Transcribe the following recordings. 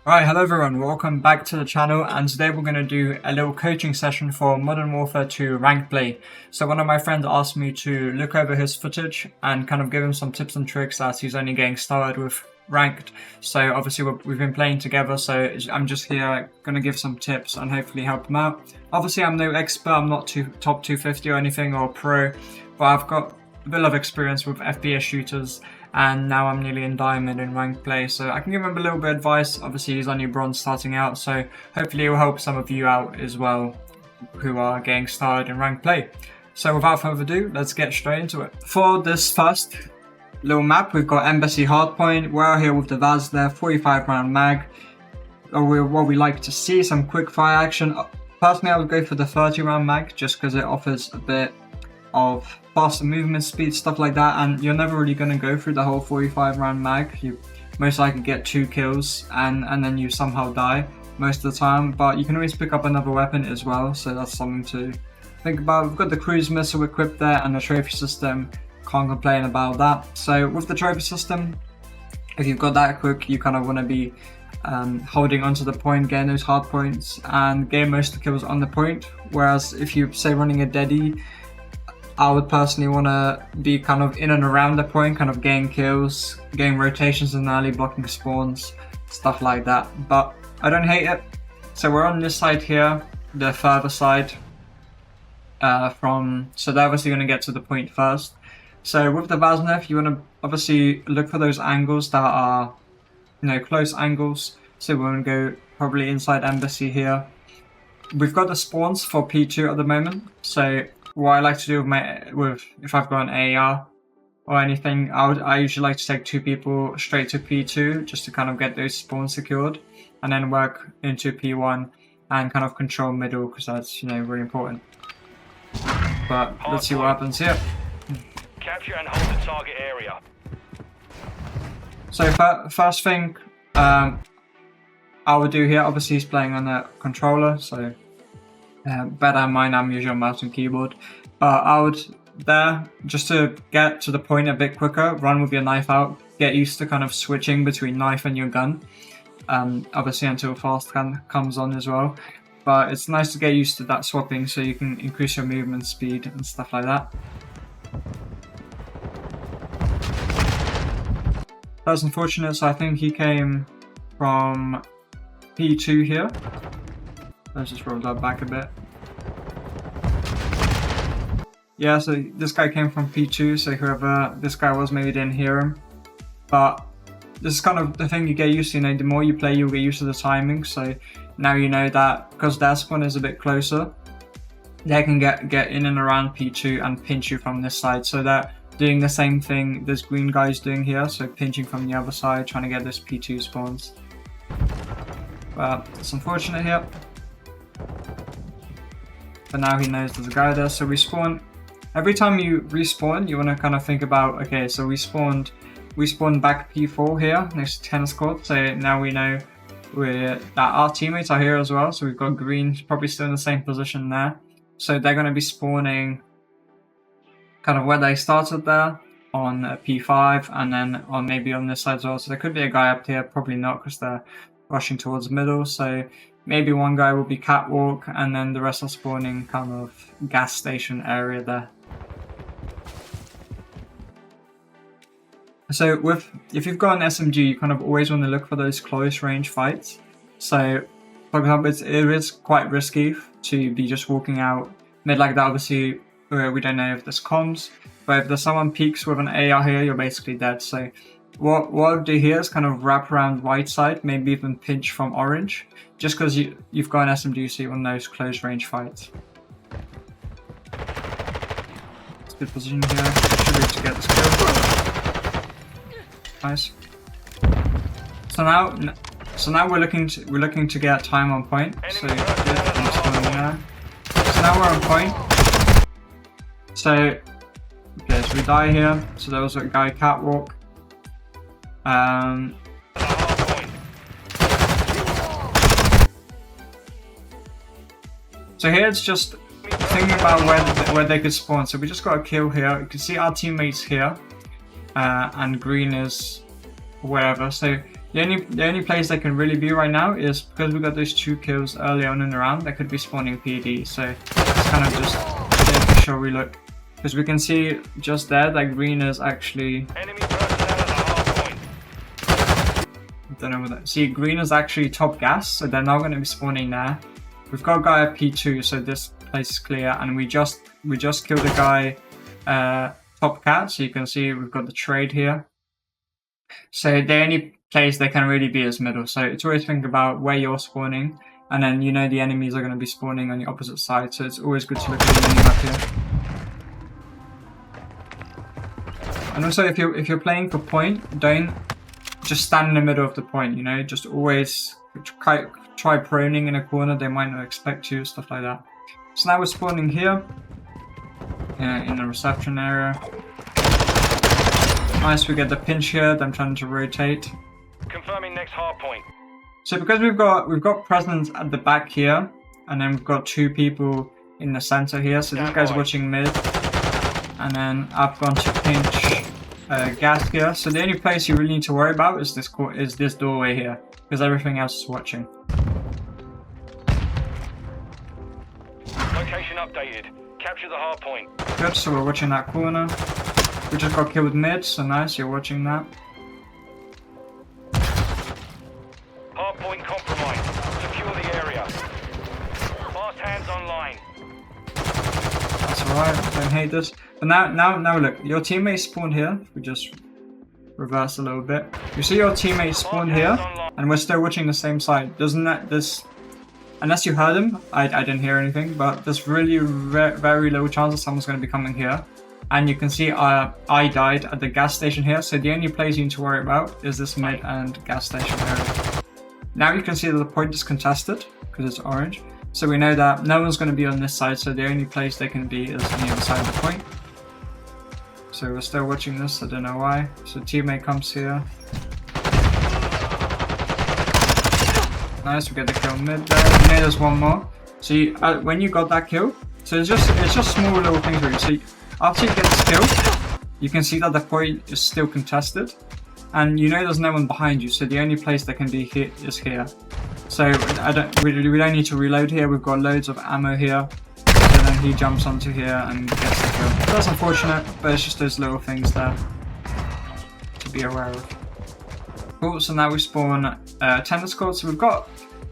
Alright, hello everyone, welcome back to the channel, and today we're going to do a little coaching session for Modern Warfare 2 ranked play. So one of my friends asked me to look over his footage and kind of give him some tips and tricks as he's only getting started with ranked. So obviously we've been playing together, so I'm just here going to give some tips and hopefully help him out. Obviously I'm no expert, I'm not top 250 or anything or pro, but I've got a bit of experience with FPS shooters, and now I'm nearly in diamond in ranked play, so I can give him a little bit of advice. Obviously he's only bronze starting out, so hopefully it will help some of you out as well who are getting started in ranked play. So without further ado, let's get straight into it. For this first little map, we've got Embassy Hardpoint. We're here with the Vaz there, 45 round mag. What we like to see, some quick fire action. Personally I would go for the 30 round mag just because it offers a bit of faster movement speed, stuff like that, and you're never really going to go through the whole 45 round mag. You most likely get 2 kills and then you somehow die most of the time, but you can always pick up another weapon as well, so that's something to think about. We've got the cruise missile equipped there and the trophy system, can't complain about that. So with the trophy system, if you've got that equipped, you kind of want to be holding onto the point, getting those hard points and getting most of the kills on the point, whereas if you say running a deadie, I would personally want to be kind of in and around the point, kind of getting kills, getting rotations in early, blocking spawns, stuff like that. But I don't hate it. So we're on this side here, the further side so they're obviously going to get to the point first. So with the Vaznev, you want to obviously look for those angles that are, close angles. So we're going to go probably inside Embassy here. We've got the spawns for P2 at the moment, so what I like to do with if I've got an AR or anything, I usually like to take 2 people straight to P2 just to kind of get those spawns secured, and then work into P1 and kind of control middle, because that's really important. But let's see what happens here. Capture and hold the target area. So first thing I would do here, obviously he's playing on a controller, so better than mine, I'm usually on mouse and keyboard. But I would there, just to get to the point a bit quicker, run with your knife out, get used to kind of switching between knife and your gun. Obviously until fast comes on as well. But it's nice to get used to that swapping so you can increase your movement speed and stuff like that. That's unfortunate, so I think he came from P2 here. Let's just roll that back a bit. Yeah, so this guy came from P2, so whoever this guy was maybe didn't hear him. But this is kind of the thing you get used to, the more you play you'll get used to the timing, so now you know that because their spawn is a bit closer, they can get in and around P2 and pinch you from this side, so they're doing the same thing this green guy's doing here, so pinching from the other side, trying to get those P2 spawns. But it's unfortunate here. But now he knows there's a guy there, so we spawn. Every time you respawn, you want to kind of think about, okay, so we spawned back P4 here next to tennis court, so now we know that our teammates are here as well, so we've got green probably still in the same position there, so they're going to be spawning kind of where they started there on P5 and then maybe on this side as well, so there could be a guy up here, probably not because they're rushing towards the middle, so maybe one guy will be catwalk and then the rest are spawning kind of gas station area there. So if you've got an SMG, you kind of always want to look for those close range fights. So for example, it is quite risky to be just walking out mid like that. Obviously we don't know if this comms, but if there's someone peeks with an AR here, you're basically dead. So what I'll do here is kind of wrap around right side, maybe even pinch from orange, just because you've got an SMG, so you want those close range fights. It's a good position here. Should be able to get this kill. Nice. So now we're looking to get time on point. So now we're on point. So okay, so we die here. So there was a guy catwalk. So here it's just thinking about where they could spawn. So we just got a kill here. You can see our teammates here, and green is wherever. So The only place they can really be right now is because we got those 2 kills early on in the round. They could be spawning PD, so let's kind of just making sure we look, because we can see just there that green is actually. Enemy personnel at the hard point. Don't know what that. See, green is actually top gas, so they're not going to be spawning there. We've got a guy at P2, so this place is clear, and we just killed a guy top cat, so you can see we've got the trade here. So the only place they can really be is middle. So it's always think about where you're spawning, and then you know the enemies are going to be spawning on the opposite side. So it's always good to look at the map here. And also, if you're playing for point, don't just stand in the middle of the point. You know, just always try proning in a corner. They might not expect you, stuff like that. So now we're spawning here in the reception area. Nice, we get the pinch here. Them trying to rotate. Confirming next hard point. So because we've got presence at the back here, and then we've got 2 people in the center here. So this guy's watching mid, and then I've gone to pinch gas here. So the only place you really need to worry about is this doorway here, because everything else is watching. Location updated. Capture the hard point. Good. So we're watching that corner. We just got killed mid. So nice. You're watching that. Hard point compromised. Secure the area. Fast hands online. That's alright. Don't hate this. But now look. Your teammates spawned here. We just reverse a little bit. You see your teammates spawned here, and we're still watching the same side. Doesn't that this? Unless you heard him, I didn't hear anything. But there's really very low chance that someone's going to be coming here. And you can see I died at the gas station here. So the only place you need to worry about is this mid and gas station area. Now you can see that the point is contested because it's orange. So we know that no one's going to be on this side, so the only place they can be is on the other side of the point. So we're still watching this, I don't know why. So teammate comes here. Nice, we get the kill mid there. And there's one more. So when you got that kill, so it's just small little things really. So after you get this kill, you can see that the point is still contested. And you know there's no one behind you, so the only place that can be here is here. So we don't need to reload here. We've got loads of ammo here. So then he jumps onto here and gets the kill. That's unfortunate, but it's just those little things there to be aware of. Cool. So now we spawn tennis court. So we've got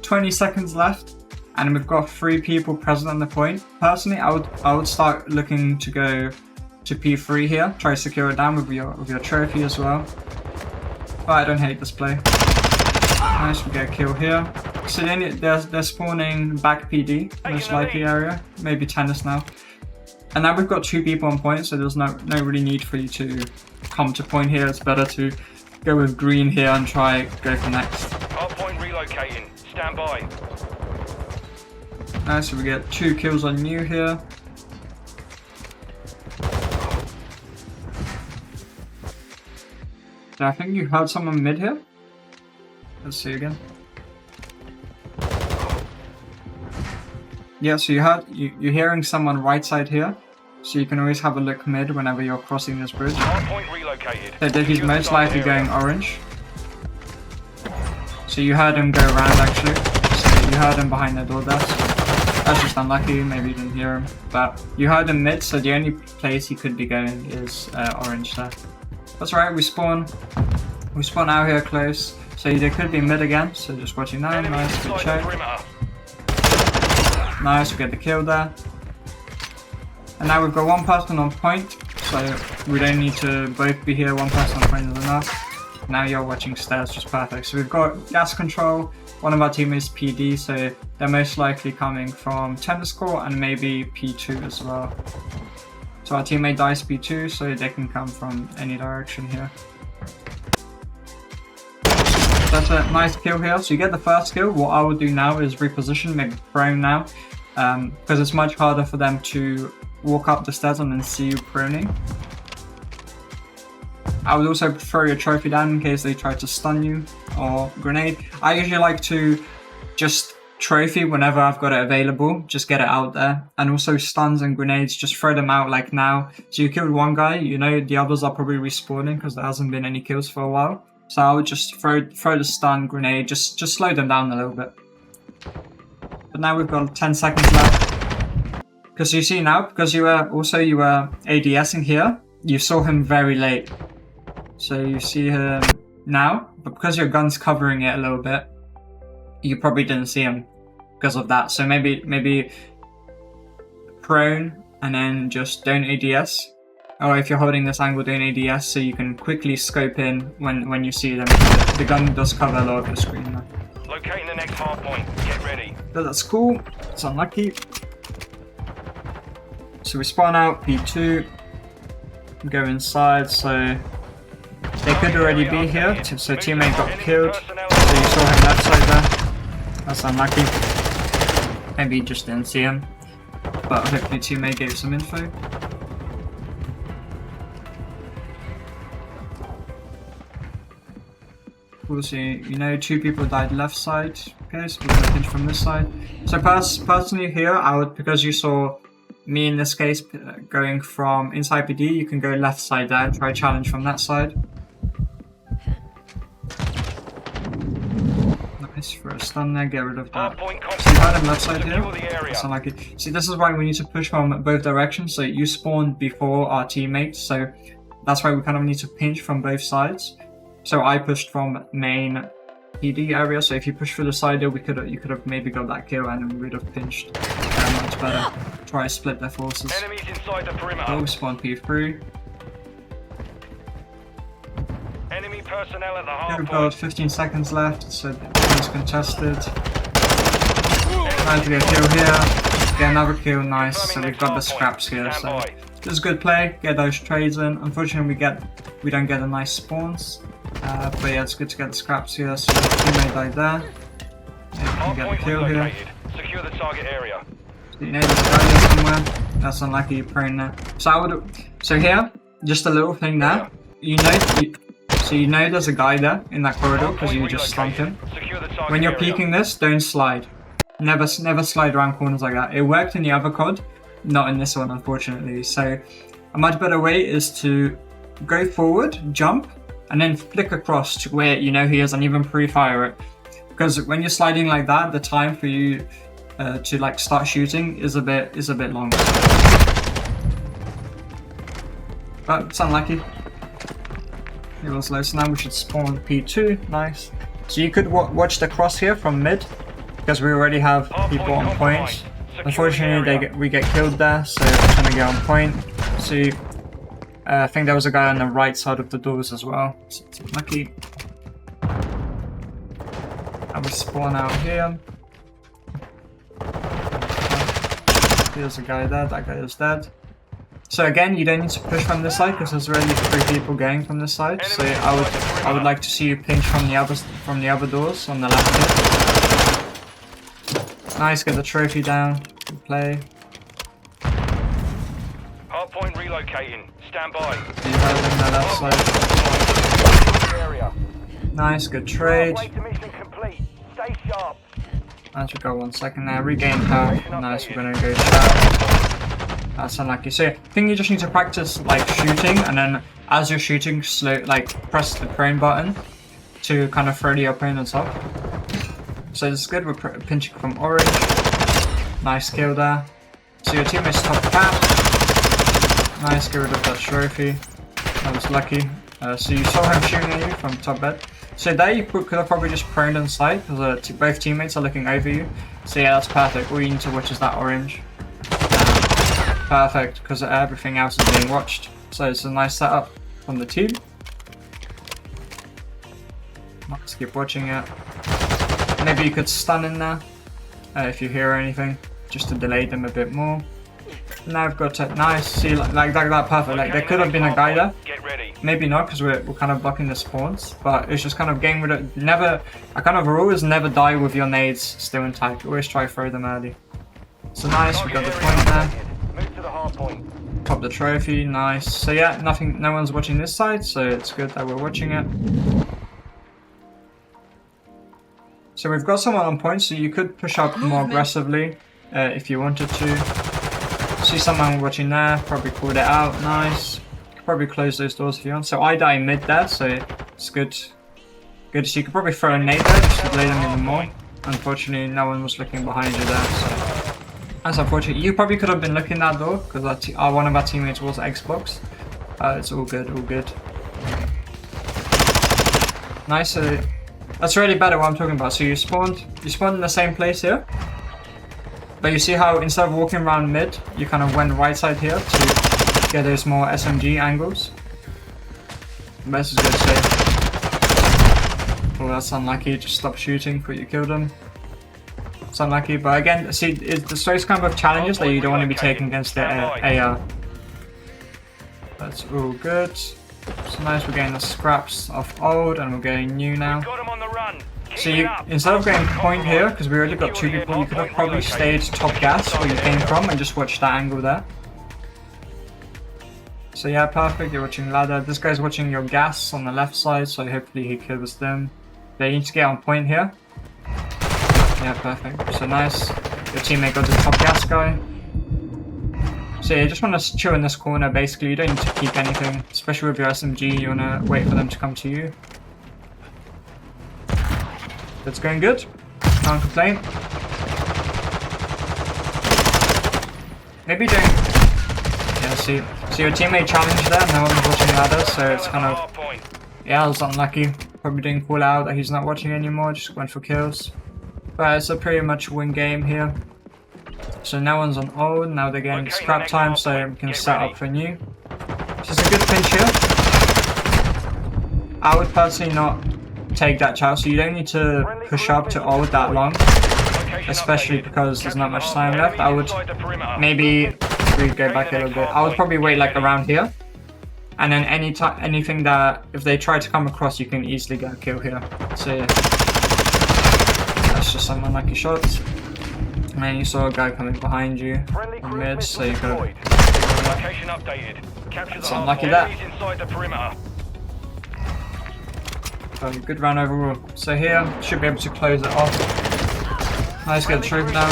20 seconds left, and we've got 3 people present on the point. Personally, I would start looking to go to P3 here. Try to secure it down with your trophy as well. But I don't hate this play. Nice, we get a kill here. So they're spawning back PD, most likely area. Maybe tennis now. And now we've got 2 people on point, so there's no really need for you to come to point here. It's better to go with green here and try go for next. Hard point relocating. Stand by. Nice, so we get 2 kills on you here. I think you heard someone mid here. Let's see again. Yeah, so you're hearing someone right side here. So you can always have a look mid whenever you're crossing this bridge. Hard point relocated. So he's most likely going orange. So you heard him go around actually. So you heard him behind the door there. So that's just unlucky, maybe you didn't hear him. But you heard him mid, so the only place he could be going is orange there. That's right, we spawn out here close. So they could be mid again, so just watching that. Nice, good check. Nice, we get the kill there. And now we've got 1 person on point, so we don't need to both be here. 1 person on point is enough. Now you're watching stairs, just perfect. So we've got gas control. One of our teammates PD, so they're most likely coming from tennis court and maybe P2 as well. So our teammate dies P2, so they can come from any direction here. That's a nice kill here. So you get the first kill. What I would do now is reposition, maybe prone now, because it's much harder for them to walk up the stairs and then see you proning. I would also throw your trophy down in case they try to stun you, or grenade. I usually like to just trophy whenever I've got it available, just get it out there. And also stuns and grenades, just throw them out like now. So you killed 1 guy, you know the others are probably respawning because there hasn't been any kills for a while. So I would just throw the stun grenade, just slow them down a little bit. But now we've got 10 seconds left. Because you see now, because you were ADSing here, you saw him very late. So you see him now, but because your gun's covering it a little bit, you probably didn't see him because of that. So maybe prone and then just don't ADS. Or if you're holding this angle, don't ADS so you can quickly scope in when you see them. The gun does cover a lot of the screen now. Locating the next hard point. Get ready. But that's cool. It's unlucky. So we spawn out P2, go inside, so they could already be here, so teammate got killed, so you saw him left side there. That's unlucky. Maybe you just didn't see him, but hopefully teammate gave some info. Also, you know, 2 people died left side. Okay, so we're gonna pinch from this side. So personally here, I would, because you saw me in this case going from inside PD, you can go left side there, try challenge from that side. Nice for a stun there, get rid of that. So you had him left side here. That's unlucky. See, this is why we need to push from both directions. So you spawned before our teammates, so that's why we kind of need to pinch from both sides. So I pushed from main PD area, so if you push through the side there, you could have maybe got that kill and we would have pinched much better. Try to split their forces. Enemies inside the perimeter. Oh, spawn P3. Enemy personnel at the hard We've point. got 15 seconds left, so it's contested. Trying to get a kill here. Get another kill, nice. So we've got the scraps here. So this is good play. Get those trades in. Unfortunately, we don't get the nice spawns. But yeah, it's good to get the scraps here. So the teammate died there. Maybe we can get the kill here. Secure the target area. So you know there's a guy there somewhere. That's unlucky, you're prone there. So here, just a little thing there. You know there's a guy there in that corridor because you just stunned him. When you're peeking this, don't slide. Never slide around corners like that. It worked in the other COD, not in this one unfortunately. So a much better way is to go forward, jump, and then flick across to where you know he is and even pre-fire it. Because when you're sliding like that, the time for you to like start shooting is a bit longer. But it's unlucky. It was low, so now we should spawn P2. Nice. So you could watch the cross here from mid, because we already have people on point. Unfortunately, we get killed there, so we're trying to get on point. So I think there was a guy on the right side of the doors as well. So it's unlucky. And we spawn out here. There's a guy there. That guy is dead. So again, you don't need to push from this side because there's already 3 people going from this side. So I would like to see you pinch from the other doors on the left here. Nice, get the trophy down. Good play. Hardpoint relocating. Stand by. You have him on the left side. Nice, good trade. Mission complete. Stay sharp. Nice, we got 1 second there. Regain power. Nice, we're gonna go down. That's unlucky. So I think you just need to practice like shooting, and then as you're shooting, press the prone button to kind of throw the opponents off. So it's good. We're pinching from orange. Nice kill there. So your teammate's top cap. Nice, get rid of that trophy. That was lucky. So you saw him shooting at you from top bed. So there you could have probably just proned inside because both teammates are looking over you. So yeah, that's perfect. All you need to watch is that orange. Perfect, because everything else is being watched. So it's a nice setup from the team. Let's keep watching it. Maybe you could stun in there if you hear anything, just to delay them a bit more. Now I've got to nice. See, like that, perfect. Like there could have been a guy there. Maybe not, because we're kind of blocking the spawns. But it's just kind of game with it. Never. A kind of rule is never die with your nades still intact. Always try to throw them early. So nice, we got the point there. Move to the hard point. Pop the trophy, nice. So yeah, no one's watching this side, so it's good that we're watching it. So we've got someone on point, so you could push up more aggressively if you wanted to. See someone watching there, probably called it out, nice. Could probably close those doors if you want. So I die mid there, so it's good Good, so you could probably throw a nade there just to delay them even more. Unfortunately, no one was looking behind you there, so that's unfortunate. You probably could have been looking that door because one of our teammates was Xbox. It's all good, all good. Nice. So that's really better what I'm talking about. So you spawned in the same place here, but you see how instead of walking around mid, you kind of went right side here to get those more SMG angles. Best is good save. Oh, that's unlucky. Just stop shooting before you killed him. It's unlucky, but again, see, it's those kind of challenges that you don't want to be taking against the AR. That's all good. So nice, we're getting the scraps off old and we're getting new now. So you, instead of getting point here, because we already got 2 people, you could have probably stayed top gas where you came from and just watched that angle there. So yeah, perfect, you're watching ladder. This guy's watching your gas on the left side, so hopefully he kills them. They need to get on point here. Yeah, perfect. So nice. Your teammate got the top gas guy. So yeah, you just want to chill in this corner basically. You don't need to keep anything, especially with your SMG. You want to wait for them to come to you. That's going good. Can't complain. Maybe don't. Yeah, see your teammate challenged there. No one was watching the ladder, so it's kind of. Yeah, I was unlucky. Probably didn't call out that he's not watching anymore. Just went for kills. But it's a pretty much win game here. So no one's on old. Now they're getting scrap time, so we can set up for new. This is a good pinch here. I would personally not take that chance, so you don't need to push up to old that long, especially because there's not much time left. I would maybe go back a little bit. I would probably wait like around here, and then anything that if they try to come across, you can easily get a kill here. So yeah, that's just some unlucky shots. And then you saw a guy coming behind you on mid, so you could. It's unlucky that. Good run overall. So here, should be able to close it off. Nice, get the trophy down.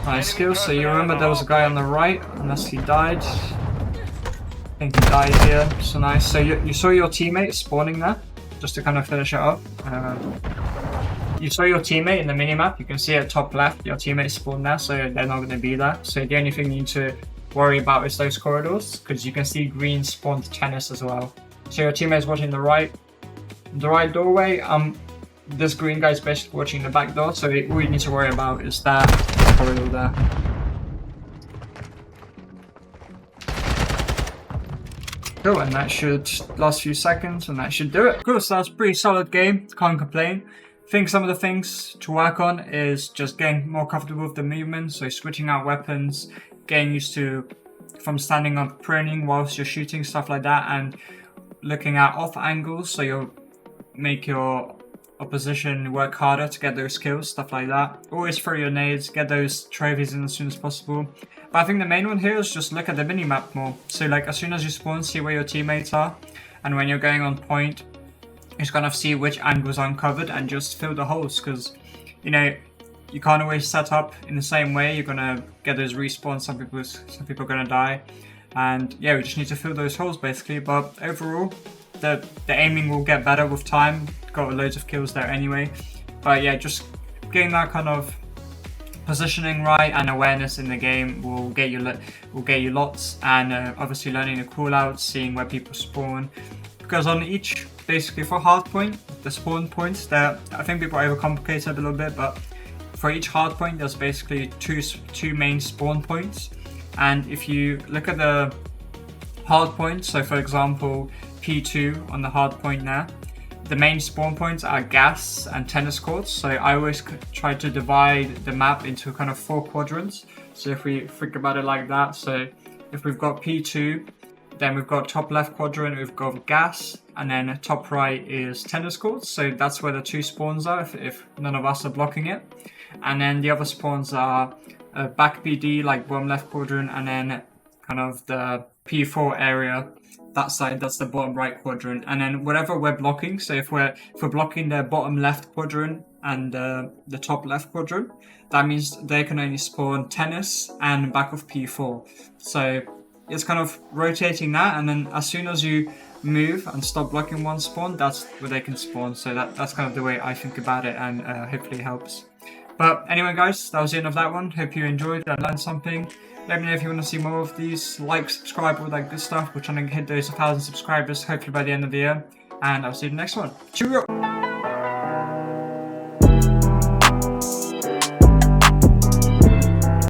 Nice skill. So you remember there was a guy on the right, unless he died. I think he died here. So nice. So you saw your teammate spawning there, just to kind of finish it up. You saw your teammate in the minimap. You can see at top left, your teammate spawned there, so they're not going to be there. So the only thing you need to worry about is those corridors, because you can see green spawned tennis as well. So your teammate's watching the right doorway. This green guy's basically watching the back door, so all you need to worry about is that corridor there. Cool, and that should last few seconds, and that should do it. Cool, so that's a pretty solid game, can't complain. I think some of the things to work on is just getting more comfortable with the movement, so switching out weapons, getting used to from standing up pruning whilst you're shooting, stuff like that, and looking at off angles, so you'll make your opposition work harder to get those kills, stuff like that. Always throw your nades, get those trophies in as soon as possible. But I think the main one here is just look at the minimap more. So like as soon as you spawn, see where your teammates are, and when you're going on point, just kind of see which angles are uncovered and just fill the holes, because you know you can't always set up in the same way. You're gonna get those respawns. Some people are gonna die, and yeah, we just need to fill those holes basically. But overall, the aiming will get better with time. Got loads of kills there anyway. But yeah, just getting that kind of positioning right and awareness in the game will get you lots, and obviously learning the callouts, seeing where people spawn. Because on each, basically for hardpoint, the spawn points, I think people overcomplicate it a little bit, but for each hardpoint there's basically two main spawn points. And if you look at the hardpoint, so for example P2 on the hardpoint there, the main spawn points are gas and tennis courts. So I always try to divide the map into kind of 4 quadrants. So if we think about it like that, so if we've got P2, then we've got top left quadrant, we've got gas, and then top right is tennis courts. So that's where the 2 spawns are if none of us are blocking it. And then the other spawns are back PD, like bottom left quadrant, and then kind of the P4 area, that side, that's the bottom right quadrant. And then whatever we're blocking, so if we're blocking the bottom left quadrant and the top left quadrant, that means they can only spawn tennis and back of P4. So it's kind of rotating that, and then as soon as you move and stop blocking one spawn, that's where they can spawn. So that's kind of the way I think about it, and hopefully it helps. But anyway guys, that was the end of that one. Hope you enjoyed and learned something. Let me know if you want to see more of these. Like, subscribe, all that good stuff. We're trying to hit those 1,000 subscribers hopefully by the end of the year. And I'll see you in the next one. Cheerio!